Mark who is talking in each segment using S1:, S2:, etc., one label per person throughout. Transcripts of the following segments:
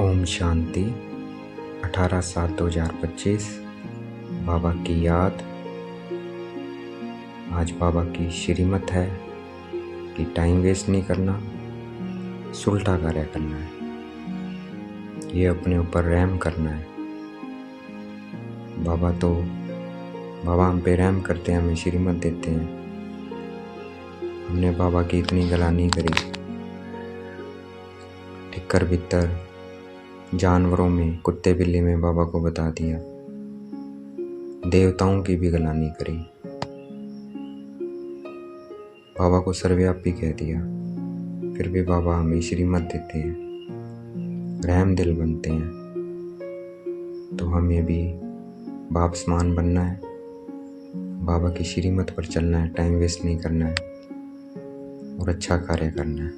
S1: ओम शांति। 18/7/2025 बाबा की याद। आज बाबा की श्रीमत है कि टाइम वेस्ट नहीं करना, सुलटा कार्य करना है, ये अपने ऊपर रहम करना है। बाबा हम पे रहम करते हैं, हमें श्रीमत देते हैं। हमने बाबा की इतनी गला नहीं करी। ठिक्कर भीतर जानवरों में, कुत्ते बिल्ली में बाबा को बता दिया। देवताओं की भी गला नहीं करी। बाबा को सर्वव्यापी कह दिया। फिर भी बाबा हमें श्रीमत देते हैं, रहम दिल बनते हैं। तो हमें भी बाप समान बनना है, बाबा की श्रीमत पर चलना है, टाइम वेस्ट नहीं करना है और अच्छा कार्य करना है।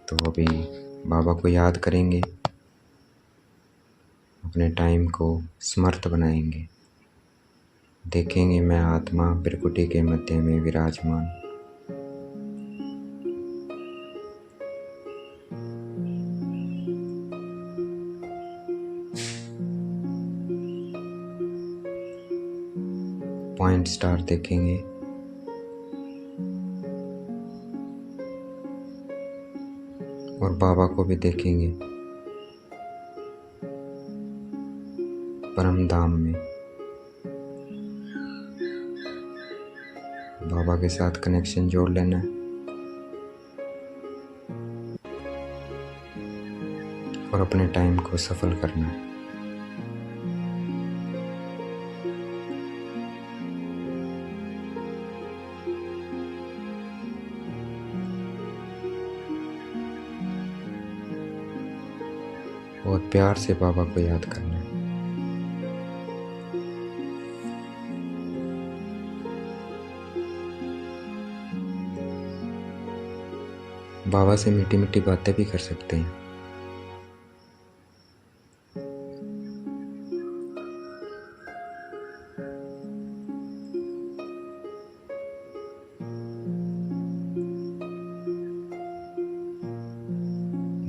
S1: तो अभी बाबा को याद करेंगे, अपने टाइम को समर्थ बनाएंगे। देखेंगे मैं आत्मा बिरकुटी के मध्य में विराजमान। पॉइंट स्टार देखेंगे। और बाबा को भी देखेंगे परम धाम में। बाबा के साथ कनेक्शन जोड़ लेना है और अपने टाइम को सफल करना है। बहुत प्यार से बाबा को याद करना है। बाबा से मीठी मीठी बातें भी कर सकते हैं।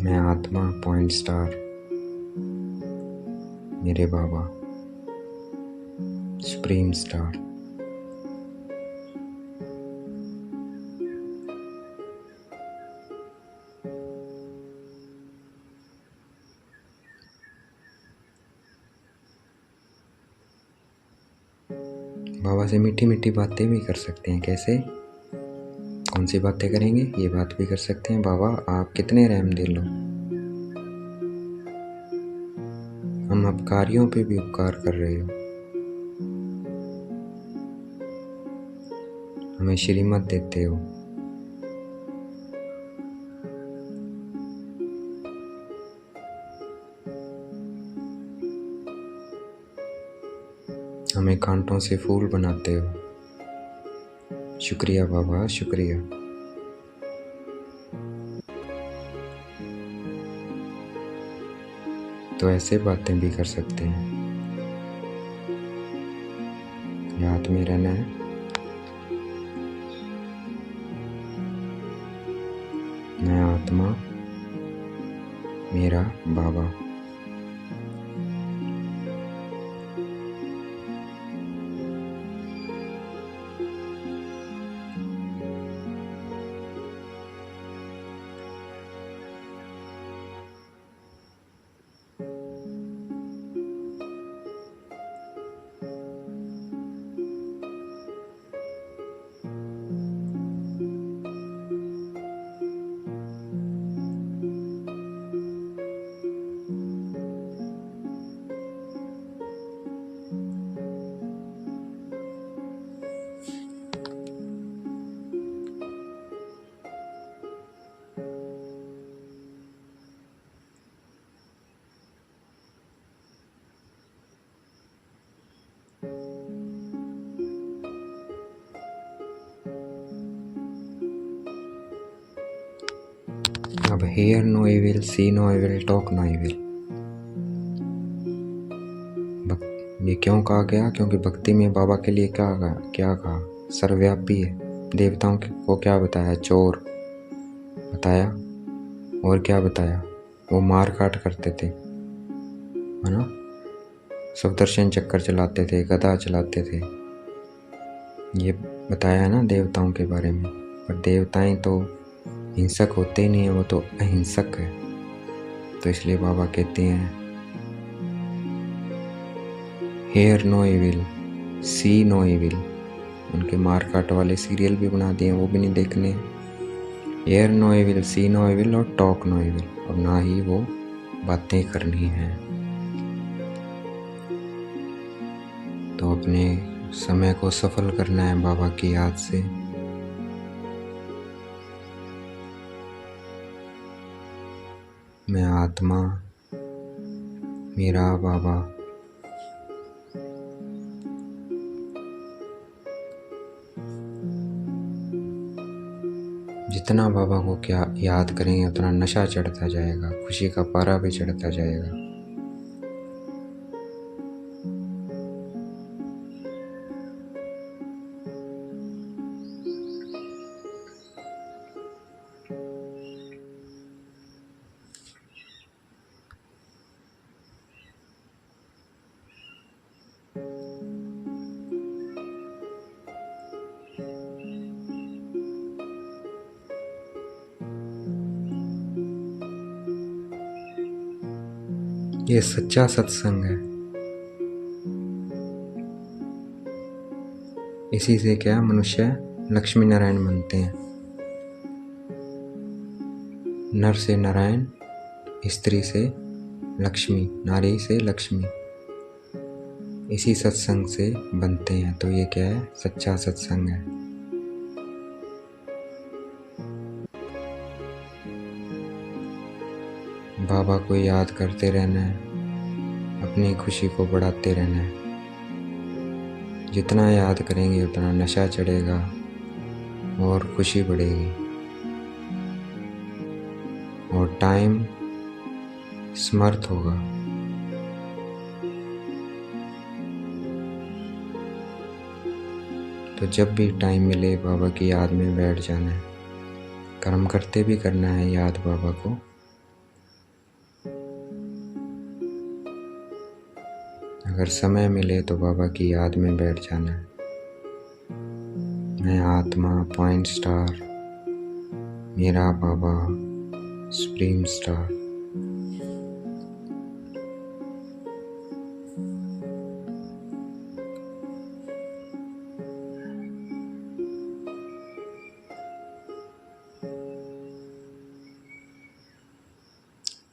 S1: मैं आत्मा पॉइंट स्टार, मेरे बाबा सुप्रीम स्टार। बाबा से मीठी मीठी बातें भी कर सकते हैं। कैसे, कौन सी बातें करेंगे? ये बात भी कर सकते हैं, बाबा आप कितने रहम दिल हो, हम अपकारियों पे भी उपकार कर रहे हो, हमें श्रीमत देते हो। हमें कांटों से फूल बनाते हो। शुक्रिया बाबा, शुक्रिया। तो ऐसे बातें भी कर सकते हैं। याद में रहना है। मैं आत्मा, मेरा बाबा। अब hear no evil, see no evil, talk no evil। ये क्यों कहा गया? क्योंकि भक्ति में बाबा के लिए क्या कहा? सर्वव्यापी है। देवताओं को क्या बताया? चोर बताया। और क्या बताया? वो मार काट करते थे, है ना। सप्तर्षि चक्कर चलाते थे, गदा चलाते थे। ये बताया है ना देवताओं के बारे में। पर देवताएं तो हिंसक होते ही नहीं है, वो तो अहिंसक है। तो इसलिए बाबा कहते हैं हेयर नो इविल, सी नो इविल। उनके मार काट वाले सीरियल भी बना दिए, वो भी नहीं देखने। हेयर नो इविल, सी नो इविल और टॉक नो इविल, और ना ही वो बातें करनी हैं। तो अपने समय को सफल करना है बाबा की याद से। मैं आत्मा, मेरा बाबा। जितना बाबा को क्या याद करेंगे उतना नशा चढ़ता जाएगा, खुशी का पारा भी चढ़ता जाएगा। ये सच्चा सत्संग है। इसी से क्या मनुष्य लक्ष्मी नारायण बनते हैं। नर से नारायण, स्त्री से लक्ष्मी, नारी से लक्ष्मी, इसी सत्संग से बनते हैं। तो ये क्या है, सच्चा सत्संग है। बाबा को याद करते रहना है, अपनी खुशी को बढ़ाते रहना है। जितना याद करेंगे उतना नशा चढ़ेगा और खुशी बढ़ेगी, और टाइम समर्थ होगा। तो जब भी टाइम मिले बाबा की याद में बैठ जाना है। कर्म करते भी करना है याद बाबा को। अगर समय मिले तो बाबा की याद में बैठ जाना है। मैं आत्मा, पॉइंट स्टार, मेरा बाबा, सुप्रीम स्टार।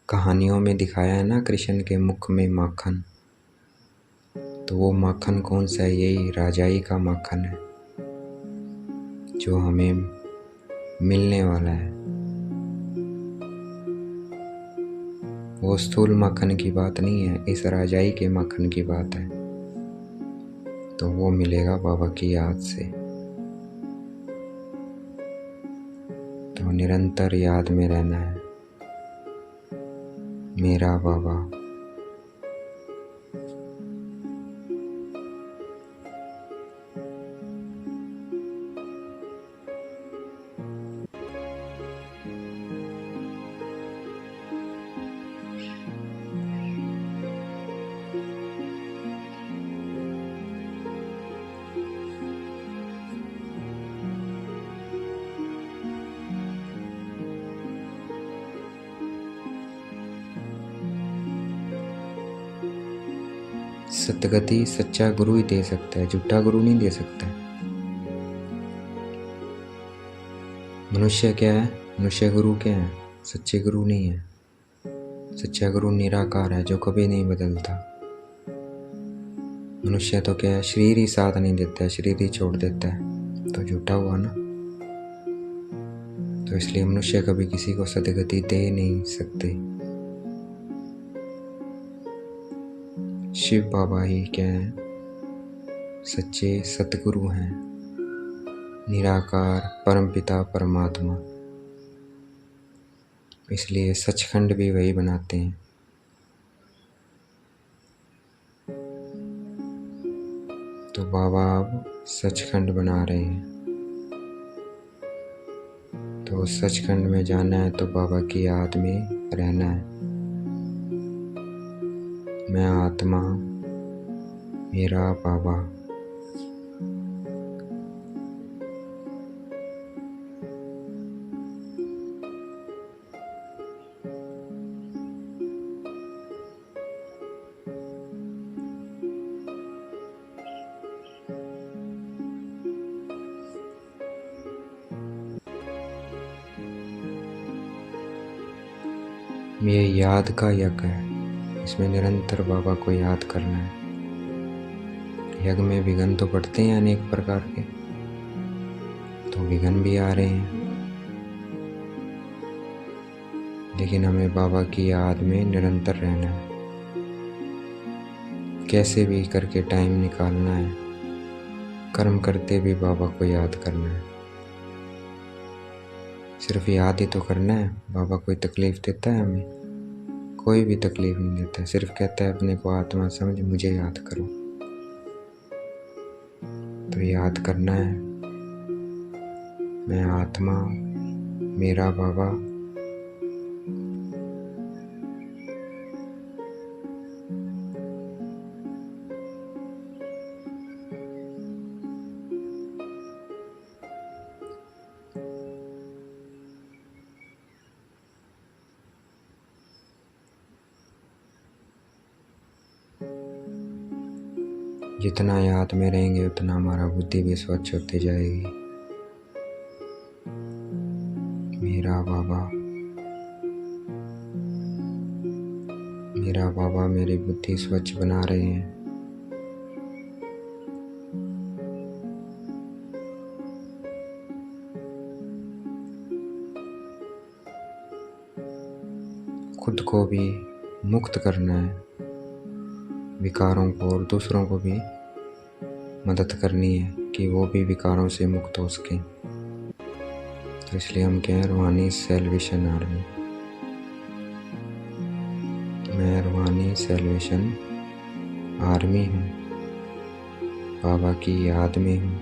S1: कहानियों में दिखाया है ना कृष्ण के मुख में माखन, तो वो माखन कौन सा है? यही राजाई का माखन है जो हमें मिलने वाला है। वो स्थूल माखन की बात नहीं है, इस राजाई के माखन की बात है। तो वो मिलेगा बाबा की याद से। तो निरंतर याद में रहना है, मेरा बाबा। सतगति सच्चा गुरु ही दे सकता है, झूठा गुरु नहीं दे सकता। मनुष्य क्या है? मनुष्य गुरु क्या है? सच्चे गुरु नहीं है। सच्चा गुरु निराकार है जो कभी नहीं बदलता। मनुष्य तो क्या है, शरीर ही साथ नहीं देता है, शरीर ही छोड़ देता है, तो झूठा हुआ ना। तो इसलिए मनुष्य कभी किसी को सदगति दे नहीं सकते। शिव बाबा ही क्या है? सच्चे सतगुरु हैं, निराकार परमपिता परमात्मा। इसलिए सचखंड भी वही बनाते हैं। तो बाबा अब सचखंड बना रहे हैं। तो सचखंड में जाना है तो बाबा की याद में रहना है। मैं आत्मा, मेरा बाबा। ये याद का यज्ञ है, इसमें निरंतर बाबा को याद करना है। यज्ञ में विघ्न तो पड़ते हैं अनेक प्रकार के, तो विघ्न भी आ रहे हैं, लेकिन हमें बाबा की याद में निरंतर रहना है। कैसे भी करके टाइम निकालना है, कर्म करते भी बाबा को याद करना है। सिर्फ याद ही तो करना है। बाबा कोई तकलीफ देता है हमें? कोई भी तकलीफ नहीं देता, सिर्फ कहता है अपने को आत्मा समझ, मुझे याद करो। तो याद करना है, मैं आत्मा, मेरा बाबा। जितना याद में रहेंगे उतना हमारा बुद्धि भी स्वच्छ होती जाएगी। मेरा बाबा, मेरा बाबा मेरी बुद्धि स्वच्छ बना रहे हैं। खुद को भी मुक्त करना है विकारों को, और दूसरों को भी मदद करनी है कि वो भी विकारों से मुक्त हो सकें। तो इसलिए हम कहें रूहानी सैल्वेशन आर्मी। मैं रूहानी सैल्वेशन आर्मी हूँ, बाबा की याद में हूँ।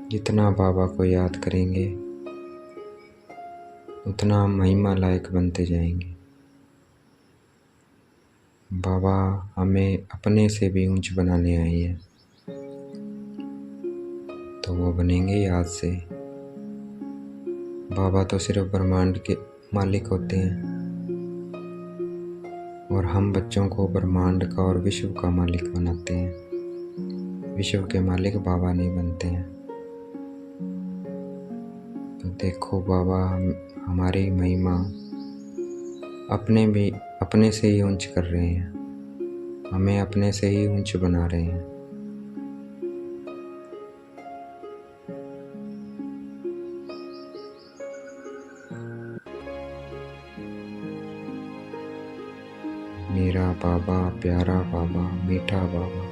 S1: जितना बाबा को याद करेंगे उतना हम महिमा लायक बनते जाएंगे। बाबा हमें अपने से भी ऊंच बनाने आए हैं, तो वो बनेंगे याद से। बाबा तो सिर्फ ब्रह्मांड के मालिक होते हैं, और हम बच्चों को ब्रह्मांड का और विश्व का मालिक बनाते हैं। विश्व के मालिक बाबा नहीं बनते हैं। तो देखो बाबा हमारी महिमा अपने से ही ऊंच कर रहे हैं, हमें अपने से ही ऊंच बना रहे हैं। मेरा बाबा, प्यारा बाबा, मीठा बाबा।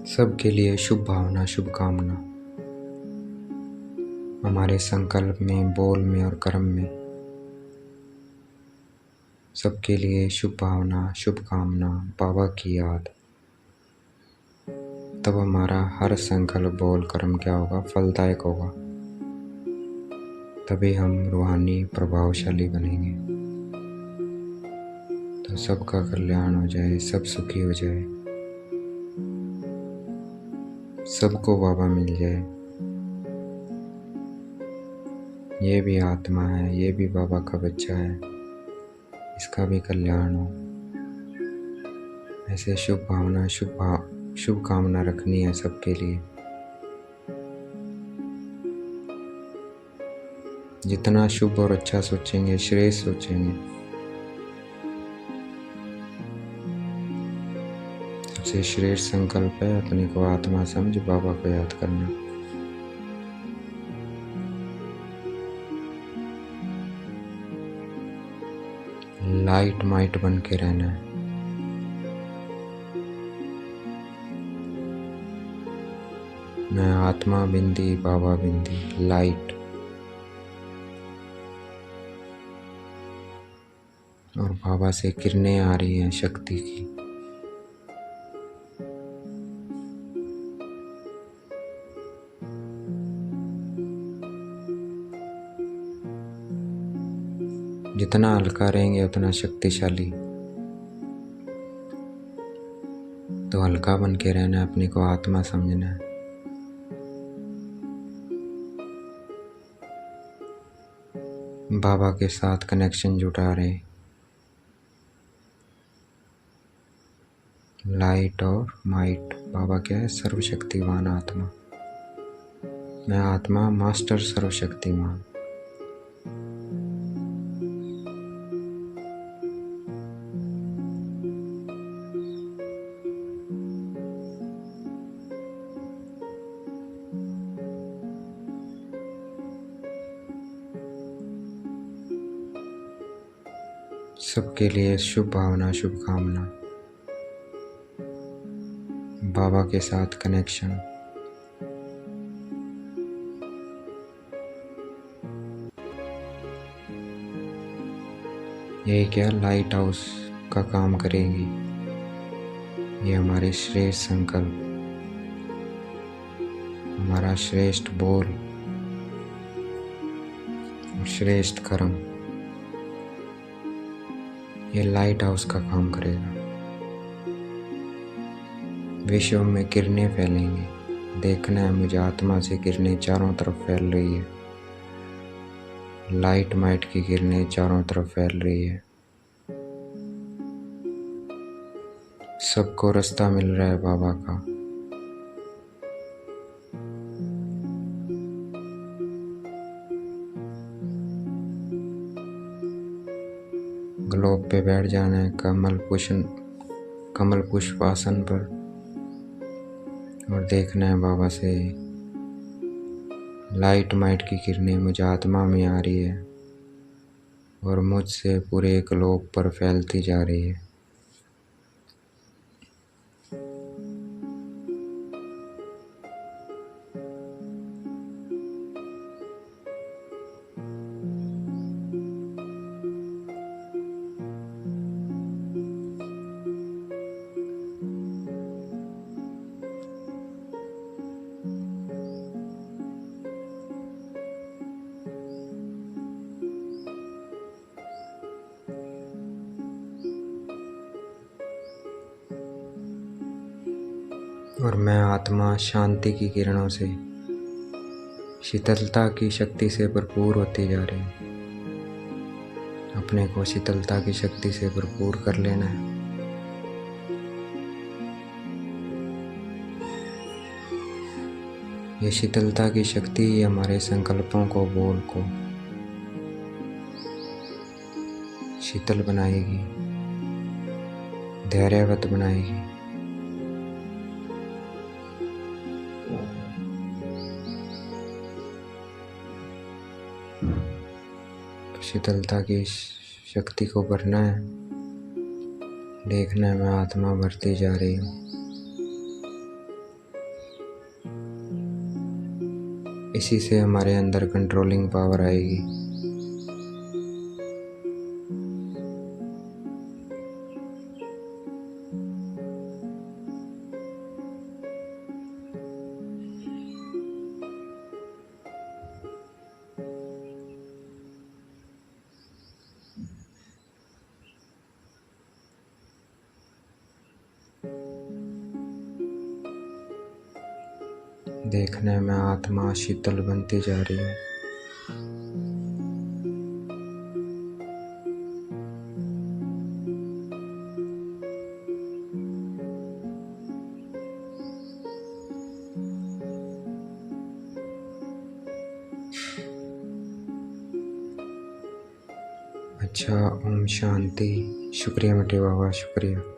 S1: सबके लिए शुभ भावना, शुभकामना हमारे संकल्प में, बोल में और कर्म में। सबके लिए शुभ भावना, शुभकामना, बाबा की याद। तब हमारा हर संकल्प, बोल, कर्म क्या होगा? फलदायक होगा। तभी हम रूहानी प्रभावशाली बनेंगे। तो सबका कल्याण हो जाए, सब सुखी हो जाए, सबको बाबा मिल जाए। ये भी आत्मा है, ये भी बाबा का बच्चा है, इसका भी कल्याण हो। ऐसे शुभ भावना, शुभ कामना रखनी है सबके लिए। जितना शुभ और अच्छा सोचेंगे, श्रेष्ठ सोचेंगे, सबसे श्रेष्ठ संकल्प है अपने को आत्मा समझ बाबा को याद करना। लाइट माइट बन के रहना है। मैं आत्मा बिंदी, बाबा बिंदी, लाइट। और बाबा से किरणें आ रही हैं शक्ति की। जितना हल्का रहेंगे उतना शक्तिशाली। तो हल्का बन के रहना है, अपने को आत्मा समझना है। बाबा के साथ कनेक्शन जुटा रहे। लाइट और माइट। बाबा क्या है? सर्वशक्तिवान आत्मा। मैं आत्मा मास्टर सर्वशक्तिमान। सबके लिए शुभ भावना, शुभकामना, बाबा के साथ कनेक्शन। यही क्या लाइट हाउस का काम करेगी। ये हमारे श्रेष्ठ संकल्प, हमारा श्रेष्ठ बोल और श्रेष्ठ कर्म, ये लाइट हाउस का काम करेगा। विश्व में किरणें फैलेंगी। देखना है मुझे आत्मा से किरणें चारों तरफ फैल रही है। लाइट माइट की किरणें चारों तरफ फैल रही है। सबको रास्ता मिल रहा है बाबा का। ग्लोब पे बैठ जाना है कमल पुष्प आसन पर और देखना है बाबा से लाइट माइट की किरणें मुझे आत्मा में आ रही है और मुझसे पूरे ग्लोब पर फैलती जा रही है। और मैं आत्मा शांति की किरणों से, शीतलता की शक्ति से भरपूर होती जा रही हूँ। अपने को शीतलता की शक्ति से भरपूर कर लेना है। ये शीतलता की शक्ति ही हमारे संकल्पों को, बोल को शीतल बनाएगी, धैर्यवत बनाएगी। शीतलता की शक्ति को भरना है। देखना है मैं आत्मा भरती जा रही हूँ। इसी से हमारे अंदर कंट्रोलिंग पावर आएगी। देखने में आत्मा शीतल बनती जा रही है। अच्छा, ओम शांति। शुक्रिया बेटे बाबा, शुक्रिया।